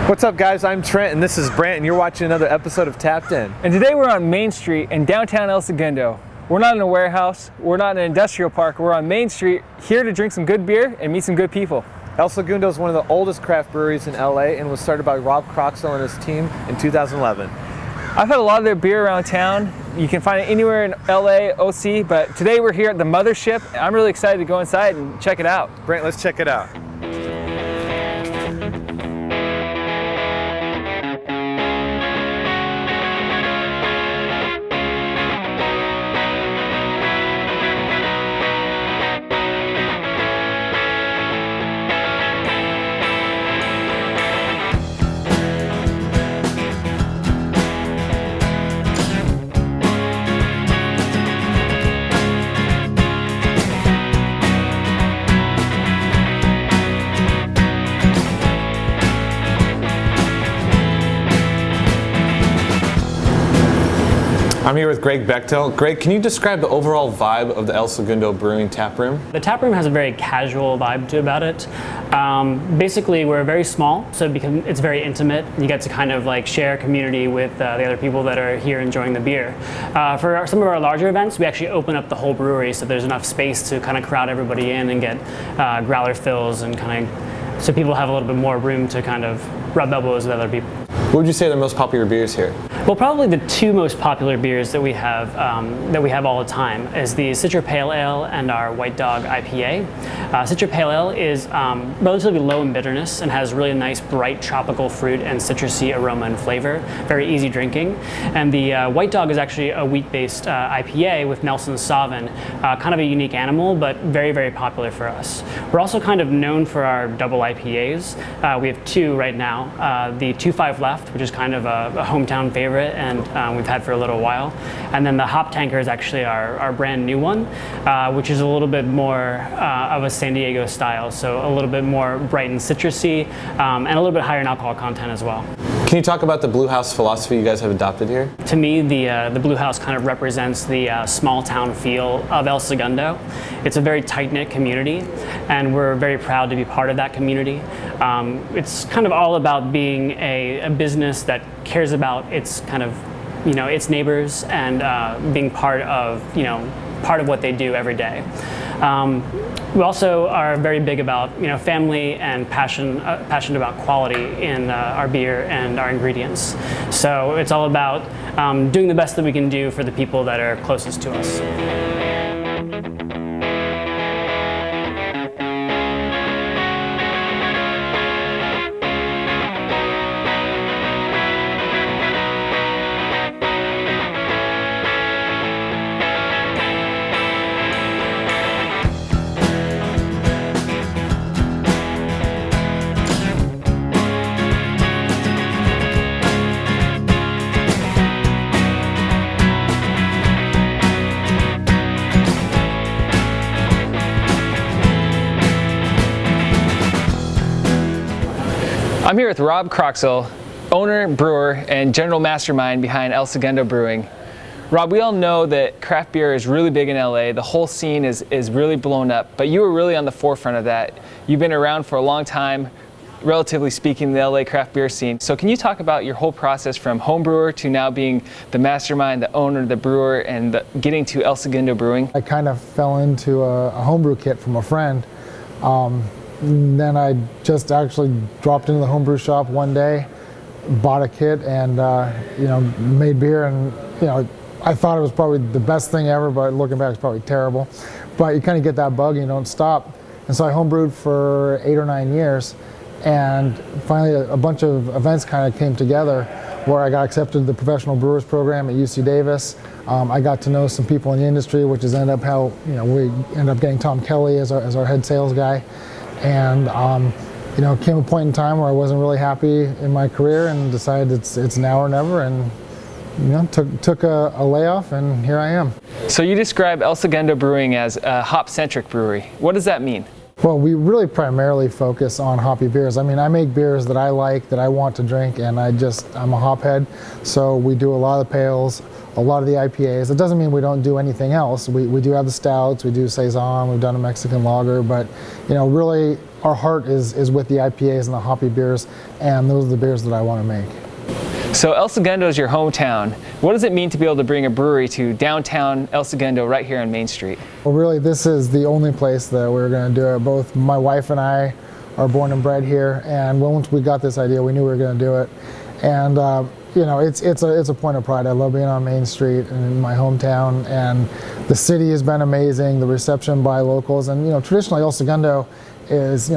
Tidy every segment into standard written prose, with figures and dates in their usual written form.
What's up, guys? I'm Trent and this is Brant, and you're watching another episode of Tapped In. And today we're on Main Street in downtown El Segundo. We're not in a warehouse, we're not in an industrial park, we're on Main Street here to drink some good beer and meet some good people. El Segundo is one of the oldest craft breweries in LA and was started by Rob Croxall and his team in 2011. I've had a lot of their beer around town. You can find it anywhere in LA, OC, but today we're here at the mothership. I'm really excited to go inside and check it out. Brant, let's check it out. I'm here with Greg Bechtel. Greg, can you describe the overall vibe of the El Segundo Brewing tap room? The tap room has a very casual vibe about it. Basically, we're very small, so it's very intimate. You get to kind of like share community with the other people that are here enjoying the beer. For some of our larger events, we actually open up the whole brewery, so there's enough space to kind of crowd everybody in and get growler fills and kind of so people have a little bit more room to kind of rub elbows with other people. What would you say are the most popular beers here? Well, probably the two most popular beers that we have all the time is the Citra Pale Ale and our White Dog IPA. Citra Pale Ale is relatively low in bitterness and has really nice bright tropical fruit and citrusy aroma and flavor. Very easy drinking. And the White Dog is actually a wheat-based IPA with Nelson Sauvin, kind of a unique animal, but very, very popular for us. We're also kind of known for our double IPAs. We have two right now. The 2.5 Left, which is kind of a hometown favorite, and we've had for a little while. And then the Hop Tanker is actually our brand new one, which is a little bit more of a San Diego style, so a little bit more bright and citrusy, and a little bit higher in alcohol content as well. Can you talk about the Blue House philosophy you guys have adopted here? To me, the Blue House kind of represents the small town feel of El Segundo. It's a very tight-knit community, and we're very proud to be part of that community. It's kind of all about being a business that cares about its kind of, its neighbors and being part of what they do every day. We also are very big about family and passionate about quality in our beer and our ingredients. So it's all about doing the best that we can do for the people that are closest to us. I'm here with Rob Croxall, owner, brewer, and general mastermind behind El Segundo Brewing. Rob, we all know that craft beer is really big in LA. The whole scene is really blown up, but you were really on the forefront of that. You've been around for a long time, relatively speaking, the LA craft beer scene. So can you talk about your whole process from home brewer to now being the mastermind, the owner, the brewer, and getting to El Segundo Brewing? I kind of fell into a homebrew kit from a friend. Then I just actually dropped into the homebrew shop one day, bought a kit, and made beer. And I thought it was probably the best thing ever, but looking back, it's probably terrible. But you kind of get that bug and you don't stop. And so I homebrewed for 8 or 9 years, and finally a bunch of events kind of came together where I got accepted to the professional brewers program at UC Davis. I got to know some people in the industry, which is ended up how we ended up getting Tom Kelly as our head sales guy. And came a point in time where I wasn't really happy in my career and decided it's now or never, and took a layoff, and here I am. So you describe El Segundo Brewing as a hop-centric brewery. What does that mean? Well, we really primarily focus on hoppy beers. I mean, I make beers that I like, that I want to drink, and I'm a hophead, so we do a lot of the pales, a lot of the IPAs. It doesn't mean we don't do anything else. We do have the stouts, we do Saison, we've done a Mexican lager, but really our heart is with the IPAs and the hoppy beers, and those are the beers that I want to make. So El Segundo is your hometown. What does it mean to be able to bring a brewery to downtown El Segundo right here on Main Street? Well, really, this is the only place that we're going to do it. Both my wife and I are born and bred here, and once we got this idea, we knew we were going to do it. And it's a point of pride. I love being on Main Street and in my hometown, and the city has been amazing. The reception by locals, and traditionally El Segundo is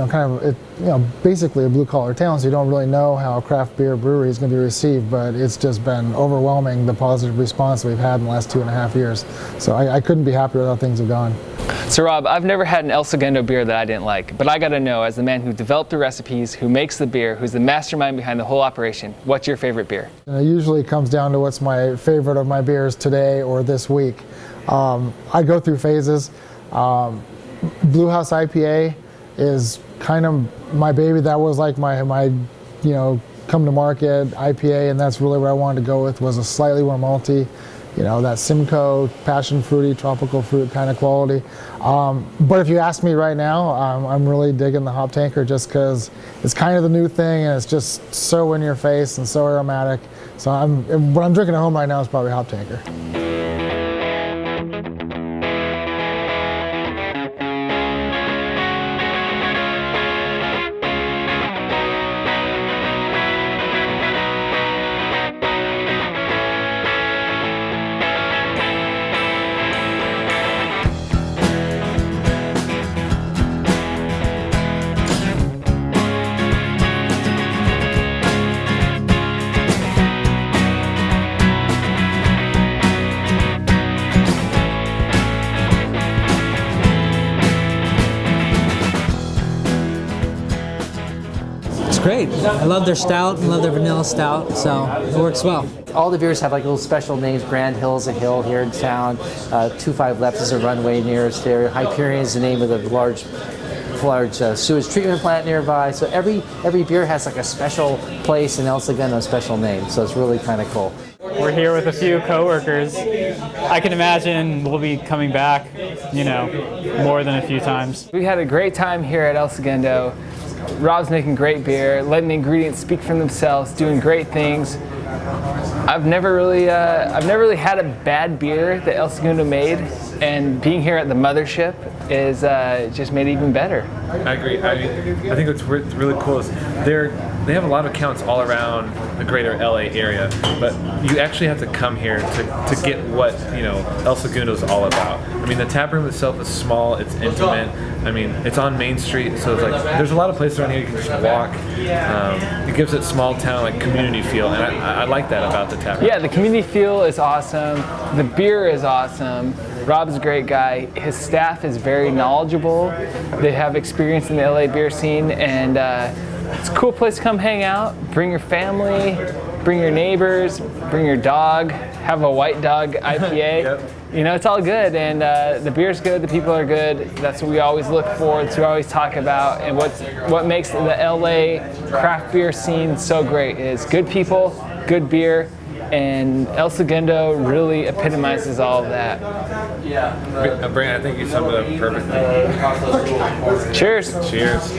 basically a blue collar town, so you don't really know how a craft beer brewery is going to be received, but it's just been overwhelming, the positive response we've had in the last 2.5 years. So I couldn't be happier with how things have gone. So Rob, I've never had an El Segundo beer that I didn't like, but I gotta know, as the man who developed the recipes, who makes the beer, who's the mastermind behind the whole operation, what's your favorite beer? It usually comes down to what's my favorite of my beers today or this week. I go through phases. Blue House IPA is kind of my baby. That was like my come to market IPA, and that's really what I wanted to go with, was a slightly more malty, that Simcoe, passion fruity, tropical fruit kind of quality. But if you ask me right now, I'm really digging the Hop Tanker, just because it's kind of the new thing, and it's just so in your face and so aromatic. So what I'm drinking at home right now is probably Hop Tanker. Great. I love their stout. I love their vanilla stout, so it works well. All the beers have like little special names. Grand Hill's a hill here in town. 25 Left is a runway near us there. Hyperion is the name of the large sewage treatment plant nearby. So every beer has like a special place in El Segundo, a special name. So it's really kind of cool. We're here with a few coworkers. I can imagine we'll be coming back, more than a few times. We had a great time here at El Segundo. Rob's making great beer, letting the ingredients speak for themselves, doing great things. I've never really had a bad beer that El Segundo made, and being here at the mothership is just made it even better. I agree. I think what's really cool is they have a lot of accounts all around the greater LA area, but you actually have to come here to get what El Segundo is all about. I mean, the tap room itself is small, it's intimate. I mean, it's on Main Street, so it's like there's a lot of places around here you can just walk. It gives it small town like community feel, and I like that about the tap room. Yeah, the community feel is awesome. The beer is awesome. Rob's a great guy. His staff is very knowledgeable. They have experience in the LA beer scene, and it's a cool place to come hang out. Bring your family, bring your neighbors, bring your dog. Have a white dog IPA. Yep. It's all good, and the beer's good, the people are good. That's what we always look for, that's what we always talk about, and what makes the LA craft beer scene so great is good people, good beer, and El Segundo really epitomizes all of that. Brant, I think you summed it up perfectly. Cheers. Cheers.